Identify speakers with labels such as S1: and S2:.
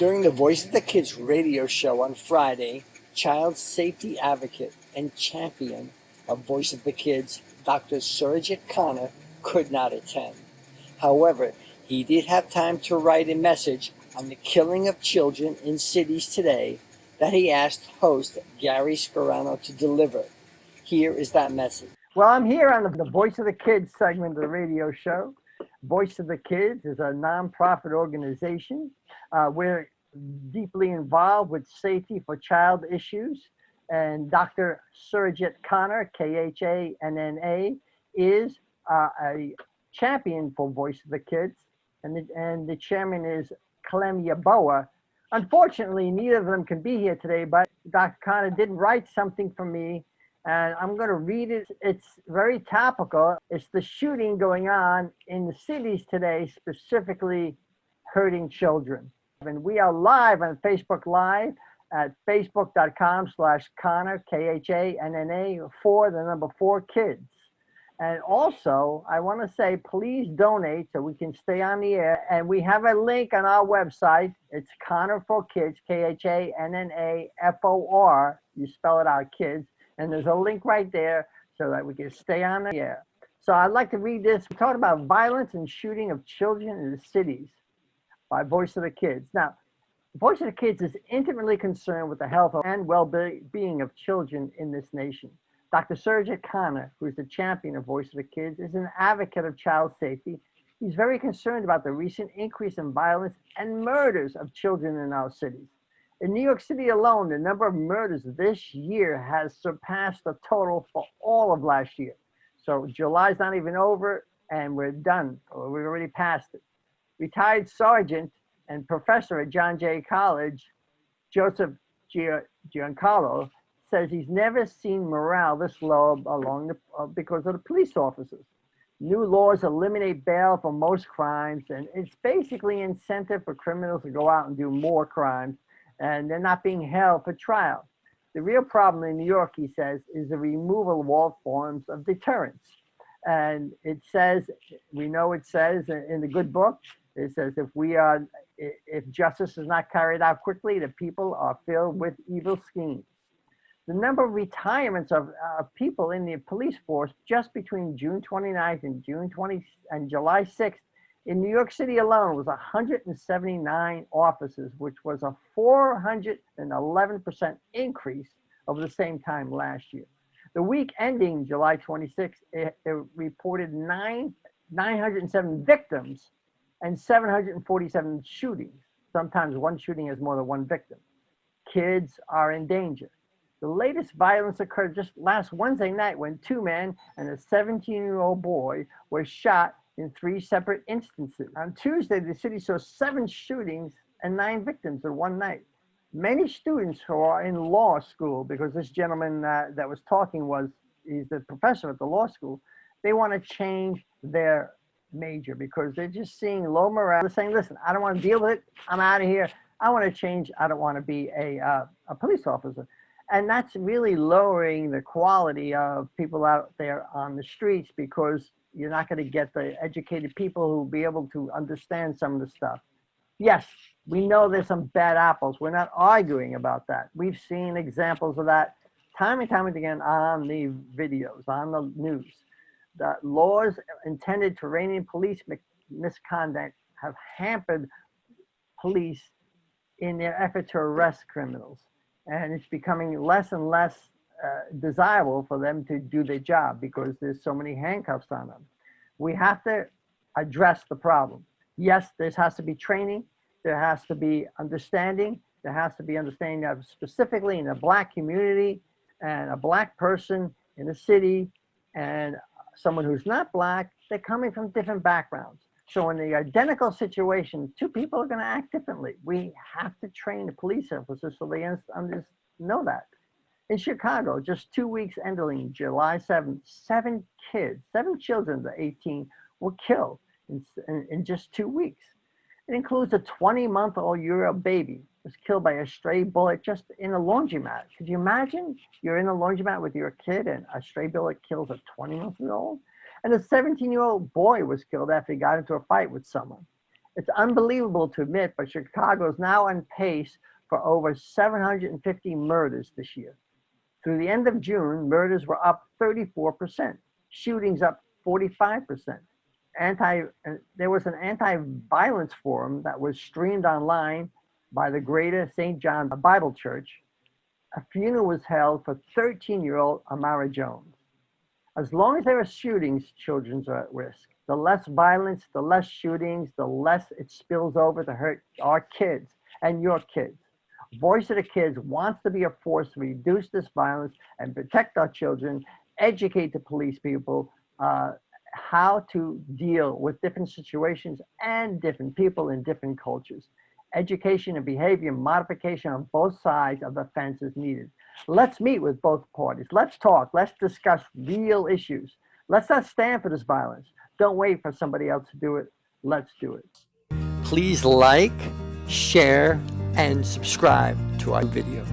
S1: During the Voice of the Kids radio show on Friday, child safety advocate and champion of Voice of the Kids, Dr. Surajit Khanna, could not attend. However, he did have time to write a message on the killing of children in cities today that he asked host Gary Scarano to deliver. Here is that message. Well, I'm here on the Voice of the Kids segment of the radio show. Voice of the Kids is a nonprofit organization. We're deeply involved with safety for child issues. And Dr. Surajit Khanna, Khanna, is a champion for Voice of the Kids. And the chairman is Clem Yaboa. Unfortunately, neither of them can be here today, but Dr. Khanna did write something for me, and I'm going to read it. It's very topical. It's the shooting going on in the cities today, specifically hurting children. And we are live on Facebook Live at facebook.com/Khanna, Khanna, for 4 kids. And also, I want to say, please donate so we can stay on the air. And we have a link on our website. It's Khanna for Kids, Khannafor. You spell it out, kids. And there's a link right there so that we can stay on the air. So I'd like to read this. We're talking about violence and shooting of children in the cities by Voice of the Kids. Now, Voice of the Kids is intimately concerned with the health and well-being of children in this nation. Dr. Surajit Khanna, who is the champion of Voice of the Kids, is an advocate of child safety. He's very concerned about the recent increase in violence and murders of children in our cities. In New York City alone, the number of murders this year has surpassed the total for all of last year. So July's not even over, and we're done. We've already passed it. Retired sergeant and professor at John Jay College, Joseph Giacalone, says he's never seen morale this low because of the police officers. New laws eliminate bail for most crimes, and it's basically incentive for criminals to go out and do more crimes, and they're not being held for trial. The real problem in New York, he says, is the removal of all forms of deterrence. And it says, we know it says in the good book, it says if justice is not carried out quickly, the people are filled with evil schemes. The number of retirements of people in the police force just between June 29th and July 6th in New York City alone was 179 officers, which was a 411% increase over the same time last year. The week ending July 26th, it reported 907 victims and 747 shootings. Sometimes one shooting has more than one victim. Kids are in danger. The latest violence occurred just last Wednesday night when 2 men and a 17-year-old boy were shot in 3 separate instances. On Tuesday, the city saw 7 shootings and 9 victims in one night. Many students who are in law school, because this gentleman that was talking he's the professor at the law school, they want to change their major because they're just seeing low morale. They're saying, listen, I don't want to deal with it. I'm out of here. I want to change. I don't want to be a police officer. And that's really lowering the quality of people out there on the streets because you're not going to get the educated people who will be able to understand some of the stuff. Yes, we know there's some bad apples. We're not arguing about that. We've seen examples of that time and time again on the videos, on the news. The laws intended to rein in police misconduct have hampered police in their effort to arrest criminals. And it's becoming less and less desirable for them to do their job because there's so many handcuffs on them. We have to address the problem. Yes, there has to be training. There has to be understanding. There has to be understanding of specifically in the Black community and a Black person in the city and someone who's not Black. They're coming from different backgrounds. So in the identical situation, 2 people are going to act differently. We have to train the police officers so they know that. In Chicago, just 2 weeks ending July 7th, 7 children to 18 were killed in just 2 weeks. It includes a 20-month-old Euro baby who was killed by a stray bullet just in a laundromat. Could you imagine you're in a laundromat with your kid and a stray bullet kills a 20-month-old? And a 17-year-old boy was killed after he got into a fight with someone. It's unbelievable to admit, but Chicago is now on pace for over 750 murders this year. Through the end of June, murders were up 34%, shootings up 45%. There was an anti-violence forum that was streamed online by the Greater St. John Bible Church. A funeral was held for 13-year-old Amara Jones. As long as there are shootings, children are at risk. The less violence, the less shootings, the less it spills over to hurt our kids and your kids. Voice of the Kids wants to be a force to reduce this violence and protect our children, educate the police people how to deal with different situations and different people in different cultures. Education and behavior modification on both sides of the fence is needed. Let's meet with both parties. Let's talk. Let's discuss real issues. Let's not stand for this violence. Don't wait for somebody else to do it. Let's do it. Please like, share, and subscribe to our video.